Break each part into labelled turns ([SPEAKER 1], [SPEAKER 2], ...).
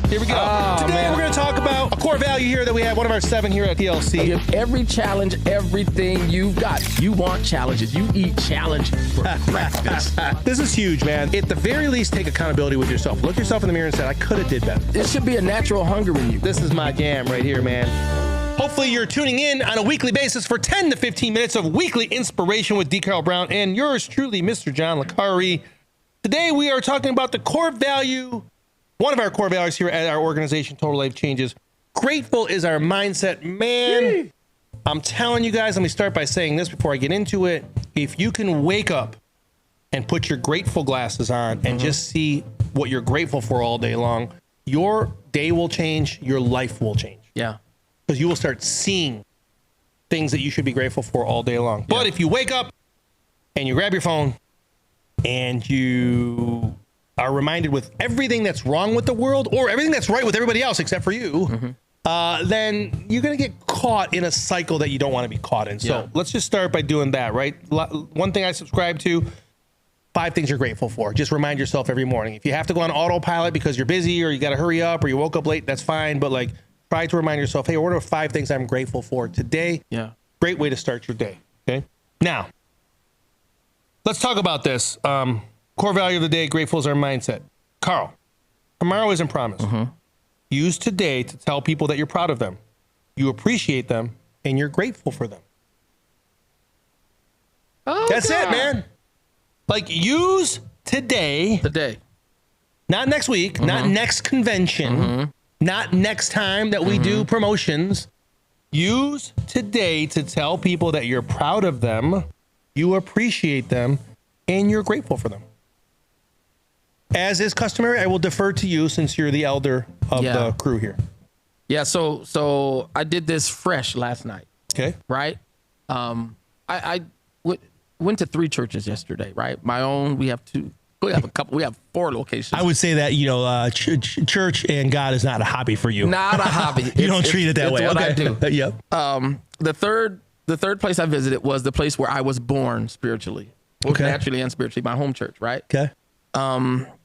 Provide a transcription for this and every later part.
[SPEAKER 1] Here we go. Today we're going to talk about a core value here that we have, one of our 7 here at TLC.
[SPEAKER 2] Give every challenge everything you've got. You want challenges. You eat challenge for breakfast.
[SPEAKER 1] This is huge, man. At the very least, take accountability with yourself. Look yourself in the mirror and say, I could have did better.
[SPEAKER 2] It should be a natural hunger in you.
[SPEAKER 1] This is my jam right here, man. Hopefully you're tuning in on a weekly basis for 10 to 15 minutes of weekly inspiration with D. Carl Brown and yours truly, Mr. John Licari. Today we are talking about the core value, one of our core values here at our organization, Total Life Changes. Grateful is our mindset. Man, I'm telling you guys, let me start by saying this before I get into it. If you can wake up and put your grateful glasses on and just see what you're grateful for all day long, your day will change, your life will change.
[SPEAKER 2] Yeah.
[SPEAKER 1] Because you will start seeing things that you should be grateful for all day long. But if you wake up and you grab your phone and you are reminded with everything that's wrong with the world or everything that's right with everybody else except for you, then you're going to get caught in a cycle that you don't want to be caught in. So let's just start by doing that, right? One thing I subscribe to, 5 things you're grateful for. Just remind yourself every morning. If you have to go on autopilot because you're busy or you got to hurry up or you woke up late, that's fine. But like, try to remind yourself, hey, what are 5 things I'm grateful for today? Yeah. Great way to start your day. Okay. Now, let's talk about this. Core value of the day, grateful is our mindset. Carl, tomorrow isn't promised. Use today to tell people that you're proud of them, you appreciate them, and you're grateful for them. Oh, that's it, man. Like, use today. Not next week, not next convention, not next time that we do promotions. Use today to tell people that you're proud of them, you appreciate them, and you're grateful for them. As is customary, I will defer to you since you're the elder of the crew here.
[SPEAKER 2] Yeah, so I did this fresh last night. Okay. Right? I went to 3 churches yesterday, right? My own, we have 2. We have a couple. We have 4 locations.
[SPEAKER 1] I would say that, church and God is not a hobby for you.
[SPEAKER 2] Not a hobby.
[SPEAKER 1] You don't treat it that way.
[SPEAKER 2] It's what I do.
[SPEAKER 1] Yep.
[SPEAKER 2] The third place I visited was the place where I was born spiritually, naturally and spiritually, my home church, right? Okay.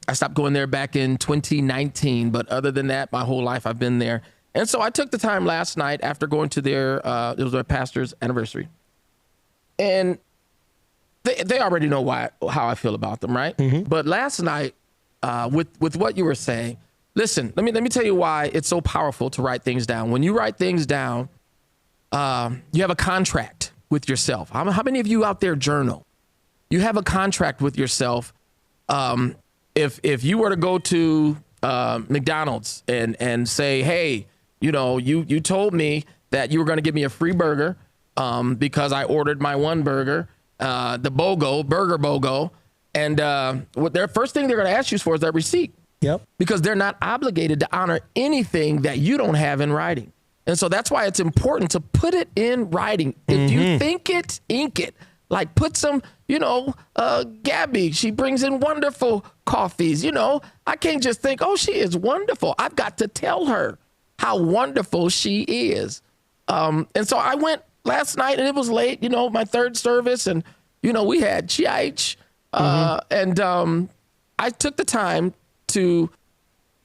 [SPEAKER 2] I stopped going there back in 2019, but other than that, my whole life I've been there. And so I took the time last night after going to their, it was their pastor's anniversary, and they already know how I feel about them, right? But last night, with what you were saying, listen, let me tell you why it's so powerful to write things down. When you write things down, you have a contract with yourself. How many of you out there journal? You have a contract with yourself. If you were to go to McDonald's and say, hey, you told me that you were going to give me a free burger because I ordered my one burger, the burger BOGO, and what their first thing they're going to ask you for is that receipt. Yep. Because they're not obligated to honor anything that you don't have in writing. And so that's why it's important to put it in writing. If you think it, ink it. Like put some, Gabby, she brings in wonderful coffees. I can't just think, oh, she is wonderful. I've got to tell her how wonderful she is. And so I went last night and it was late, my 3rd service. And, we had chiach. And I took the time to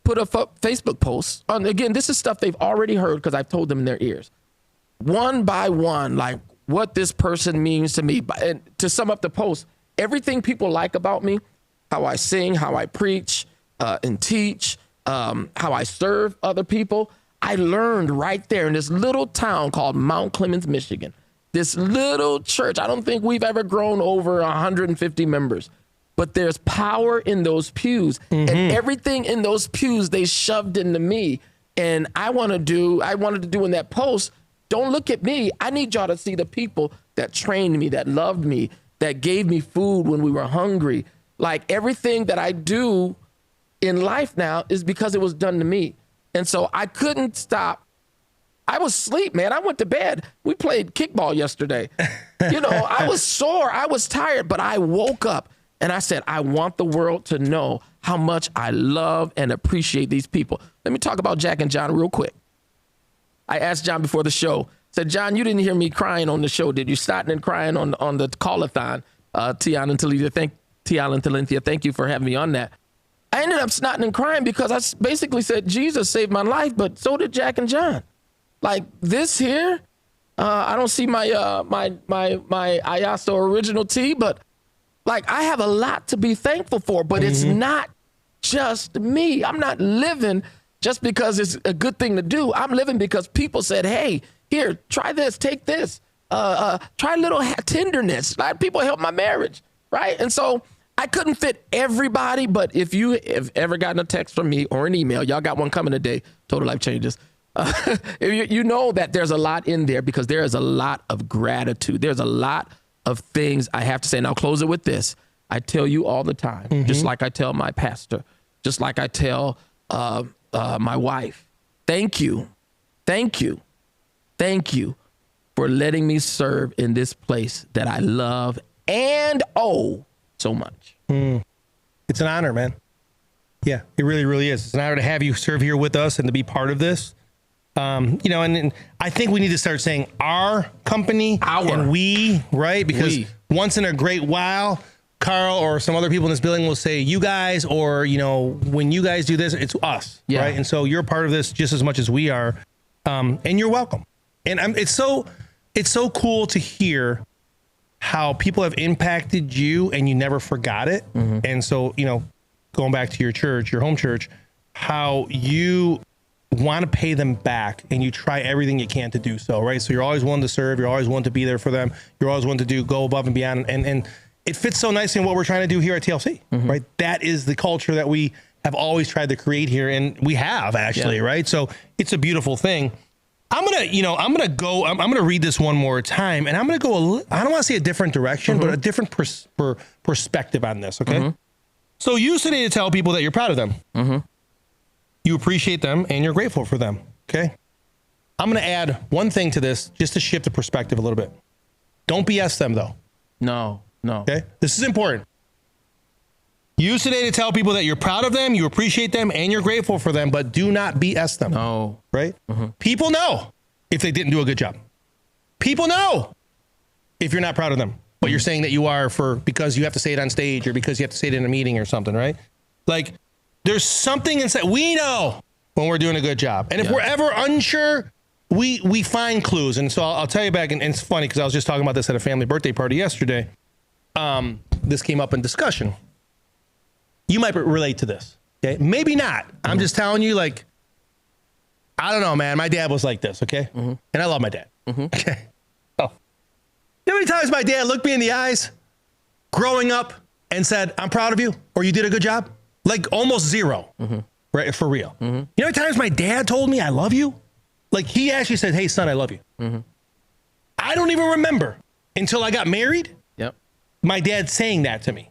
[SPEAKER 2] put a Facebook post on. Again, this is stuff they've already heard because I've told them in their ears. One by one, like, what this person means to me. And to sum up the post, everything people like about me, how I sing, how I preach and teach, how I serve other people, I learned right there in this little town called Mount Clemens, Michigan. This little church. I don't think we've ever grown over 150 members, but there's power in those pews. And everything in those pews they shoved into me. And I wanted to do in that post, don't look at me. I need y'all to see the people that trained me, that loved me, that gave me food when we were hungry. Like everything that I do in life now is because it was done to me. And so I couldn't stop. I was asleep, man. I went to bed. We played kickball yesterday. I was sore. I was tired, but I woke up and I said, I want the world to know how much I love and appreciate these people. Let me talk about Jack and John real quick. I asked John before the show, said, John, you didn't hear me crying on the show. Did you start and crying on the call-a-thon? Tiana and Talithia, thank you for having me on that. I ended up snotting and crying because I basically said, Jesus saved my life, but so did Jack and John. Like this here, I don't see my Ayaso original tea, but like I have a lot to be thankful for, but it's not just me. I'm not living just because it's a good thing to do. I'm living because people said, hey, here, try this, take this, try a little tenderness. A lot of people help my marriage, right? And so I couldn't fit everybody, but if you have ever gotten a text from me or an email, y'all got one coming today, Total Life Changes. If you know that there's a lot in there because there is a lot of gratitude. There's a lot of things I have to say. And I'll close it with this. I tell you all the time, just like I tell my pastor, just like I tell my wife, thank you for letting me serve in this place that I love and owe so much.
[SPEAKER 1] It's an honor, man. Yeah, it really, really is. It's an honor to have you serve here with us and to be part of this. And I think we need to start saying our company and we, right? Because once in a great while, Carl or some other people in this building will say you guys, or, when you guys do this, it's us, right? And so you're a part of this just as much as we are. And you're welcome. And it's so cool to hear how people have impacted you and you never forgot it. And so, going back to your church, your home church, how you want to pay them back and you try everything you can to do so, right? So you're always willing to serve. You're always willing to be there for them. You're always willing to go above and beyond. And it fits so nicely in what we're trying to do here at TLC, right? That is the culture that we have always tried to create here. And we have actually, right? So it's a beautiful thing. I'm going to read this one more time, and I'm going to go, I don't want to say a different direction, but a different perspective on this. Okay. So you used to need to tell people that you're proud of them. You appreciate them and you're grateful for them. Okay. I'm going to add one thing to this just to shift the perspective a little bit. Don't BS them though.
[SPEAKER 2] No.
[SPEAKER 1] Okay. This is important. You used today to tell people that you're proud of them, you appreciate them, and you're grateful for them, but do not BS them.
[SPEAKER 2] No.
[SPEAKER 1] Right? People know if they didn't do a good job. People know if you're not proud of them, but you're saying that you are because you have to say it on stage or because you have to say it in a meeting or something, right? Like there's something inside. We know when we're doing a good job. And if we're ever unsure, we find clues. And so I'll tell you back, and it's funny because I was just talking about this at a family birthday party yesterday. This came up in discussion. You might relate to this. Okay. Maybe not. I'm just telling you, like, I don't know, man. My dad was like this. Okay. And I love my dad. Okay. Oh, you know how many times my dad looked me in the eyes growing up and said, I'm proud of you, or you did a good job? Like almost zero. Right. For real. You know how many times my dad told me I love you? Like he actually said, hey son, I love you. I don't even remember until I got married. My dad saying that to me.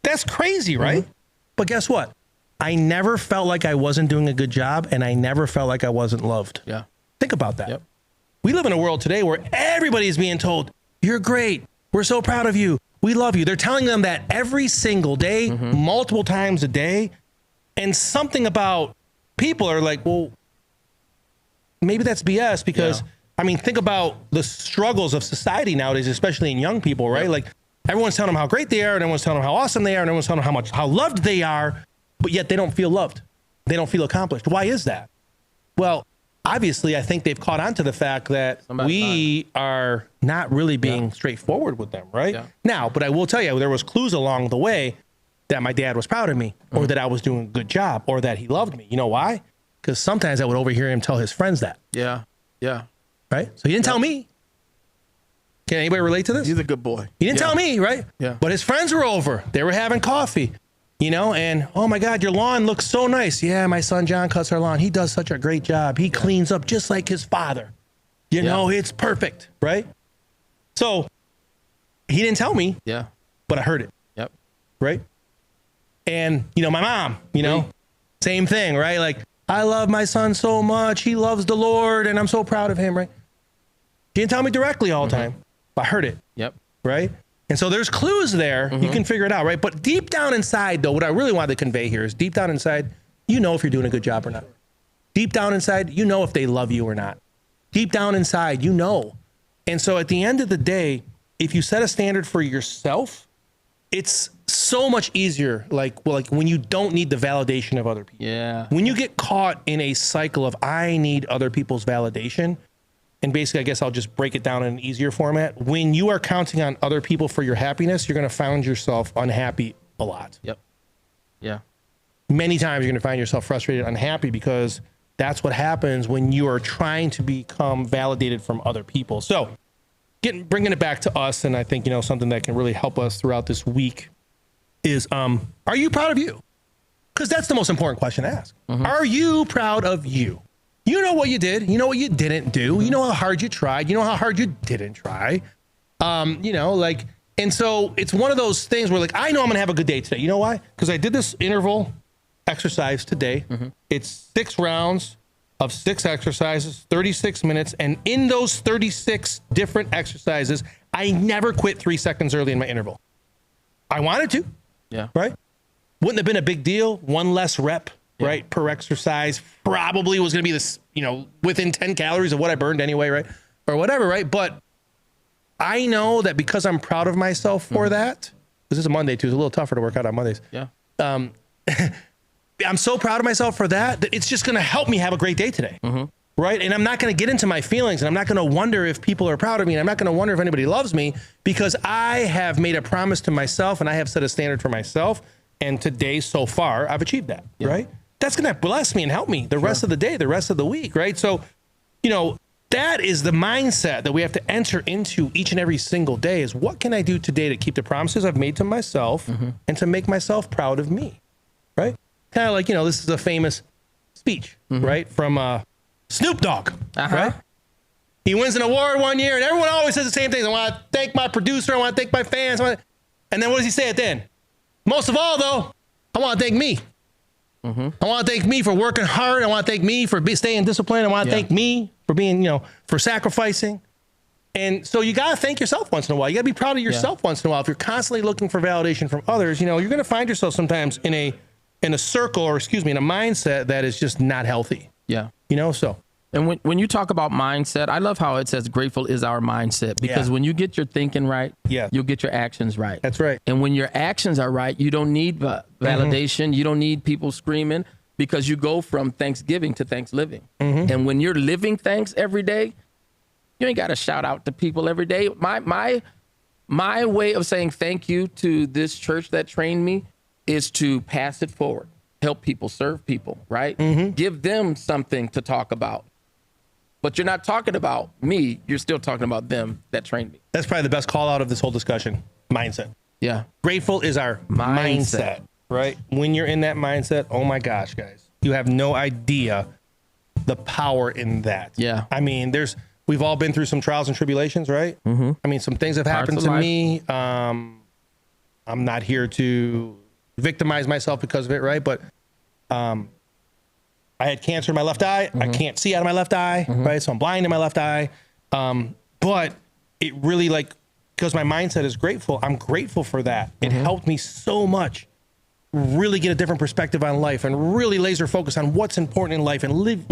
[SPEAKER 1] That's crazy, right? But guess what? I never felt like I wasn't doing a good job, and I never felt like I wasn't loved. Think about that. We live in a world today where everybody is being told, you're great. We're so proud of you. We love you. They're telling them that every single day, multiple times a day. And something about people are like, well, maybe that's BS because, I mean, think about the struggles of society nowadays, especially in young people, right? Like, everyone's telling them how great they are, and everyone's telling them how awesome they are, and everyone's telling them how loved they are, but yet they don't feel loved. They don't feel accomplished. Why is that? Well, obviously, I think they've caught on to the fact that we are not really being straightforward with them, right? Now, but I will tell you, there was clues along the way that my dad was proud of me, or that I was doing a good job, or that he loved me. You know why? Because sometimes I would overhear him tell his friends that. Right? So he didn't tell me. Can anybody relate to this?
[SPEAKER 2] He's a good boy.
[SPEAKER 1] He didn't tell me, right? But his friends were over. They were having coffee, and oh my God, your lawn looks so nice. Yeah, my son John cuts our lawn. He does such a great job. He cleans up just like his father. You know, it's perfect, right? So he didn't tell me, but I heard it. Right? And, my mom, same thing, right? Like, I love my son so much. He loves the Lord, and I'm so proud of him, right? She didn't tell me directly all the time. I heard it. Right. And so there's clues there. You can figure it out. Right. But deep down inside, though, what I really wanted to convey here is deep down inside, if you're doing a good job or not. Deep down inside, if they love you or not. Deep down inside, And so at the end of the day, if you set a standard for yourself, it's so much easier. Like when you don't need the validation of other people.
[SPEAKER 2] Yeah.
[SPEAKER 1] When you get caught in a cycle of I need other people's validation, and basically, I guess I'll just break it down in an easier format. When you are counting on other people for your happiness, you're going to find yourself unhappy a lot.
[SPEAKER 2] Yep. Yeah.
[SPEAKER 1] Many times you're going to find yourself frustrated, unhappy, because that's what happens when you are trying to become validated from other people. So bringing it back to us, and I think, something that can really help us throughout this week is, are you proud of you? Because that's the most important question to ask. Mm-hmm. Are you proud of you? You know what you did. You know what you didn't do. Mm-hmm. You know how hard you tried. You know how hard you didn't try. And so it's one of those things where I know I'm going to have a good day today. You know why? Because I did this interval exercise today. Mm-hmm. It's 6 rounds of 6 exercises, 36 minutes. And in those 36 different exercises, I never quit 3 seconds early in my interval. I wanted to.
[SPEAKER 2] Yeah.
[SPEAKER 1] Right? Wouldn't have been a big deal. 1 less rep, right, per exercise. Probably was going to be this, within 10 calories of what I burned anyway, right? Or whatever, right? But I know that because I'm proud of myself for that, because this is a Monday too, it's a little tougher to work out on Mondays.
[SPEAKER 2] Yeah.
[SPEAKER 1] I'm so proud of myself for that it's just going to help me have a great day today. Mm-hmm. Right. And I'm not going to get into my feelings, and I'm not going to wonder if people are proud of me. And I'm not going to wonder if anybody loves me, because I have made a promise to myself and I have set a standard for myself. And today, so far, I've achieved that. Yeah. Right. That's going to bless me and help me the rest of the day, the rest of the week. Right. So, that is the mindset that we have to enter into each and every single day, is what can I do today to keep the promises I've made to myself and to make myself proud of me, right? Kind of like, this is a famous speech, right? From Snoop Dogg, right? He wins an award one year and everyone always says the same things. I want to thank my producer. I want to thank my fans. And then what does he say at the end? Most of all, though, I want to thank me. I want to thank me for working hard. I want to thank me for staying disciplined. I want to thank me for being, for sacrificing. And so you got to thank yourself once in a while. You got to be proud of yourself once in a while. If you're constantly looking for validation from others, you're going to find yourself sometimes in a circle, or in a mindset that is just not healthy.
[SPEAKER 2] Yeah.
[SPEAKER 1] So.
[SPEAKER 2] And when you talk about mindset, I love how it says grateful is our mindset, because when you get your thinking right, you'll get your actions right.
[SPEAKER 1] That's right.
[SPEAKER 2] And when your actions are right, you don't need validation. You don't need people screaming, because you go from Thanksgiving to thanks living. And when you're living thanks every day, you ain't got to shout out to people every day. My way of saying thank you to this church that trained me is to pass it forward, help people, serve people, right? Give them something to talk about. But you're not talking about me. You're still talking about them that trained me.
[SPEAKER 1] That's probably the best call out of this whole discussion. Mindset.
[SPEAKER 2] Yeah.
[SPEAKER 1] Grateful is our mindset, right? When you're in that mindset, oh my gosh, guys, you have no idea the power in that.
[SPEAKER 2] Yeah.
[SPEAKER 1] I mean, we've all been through some trials and tribulations, right? I mean, some things have happened to me. I'm not here to victimize myself because of it, right? But I had cancer in my left eye. I can't see out of my left eye, right? So I'm blind in my left eye. But it really, because my mindset is grateful, I'm grateful for that. It helped me so much really get a different perspective on life and really laser focus on what's important in life and live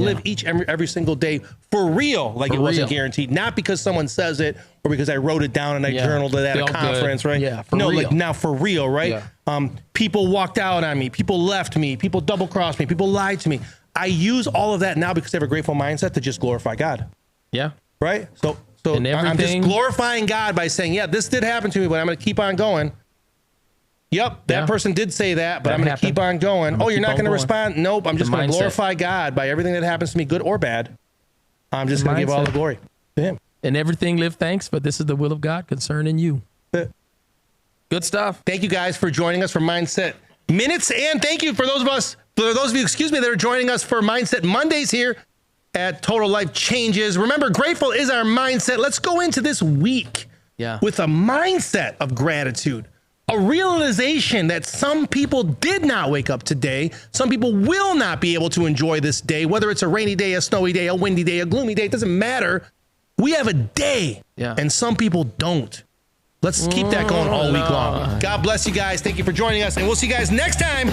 [SPEAKER 1] every single day for real, it wasn't guaranteed. Not because someone says it or because I wrote it down and I journaled it at a conference, right?
[SPEAKER 2] Yeah, for real.
[SPEAKER 1] Now for real, right? Yeah. People walked out on me. People left me. People double-crossed me. People lied to me. I use all of that now because I have a grateful mindset to just glorify God.
[SPEAKER 2] Yeah.
[SPEAKER 1] Right? So I'm just glorifying God by saying, this did happen to me, but I'm going to keep on going. Yep, that person did say that, but I'm going to keep on going. Oh, you're not going to respond? Nope, I'm just going to glorify God by everything that happens to me, good or bad. I'm just going to give all the glory to Him.
[SPEAKER 2] And everything live thanks, but this is the will of God concerning you. Good stuff.
[SPEAKER 1] Thank you guys for joining us for Mindset Minutes, and thank you for those of you, that are joining us for Mindset Mondays here at Total Life Changes. Remember, grateful is our mindset. Let's go into this week with a mindset of gratitude, a realization that some people did not wake up today. Some people will not be able to enjoy this day, whether it's a rainy day, a snowy day, a windy day, a gloomy day. It doesn't matter. We have a day, and some people don't. Let's keep that going all week long. God bless you guys. Thank you for joining us, and we'll see you guys next time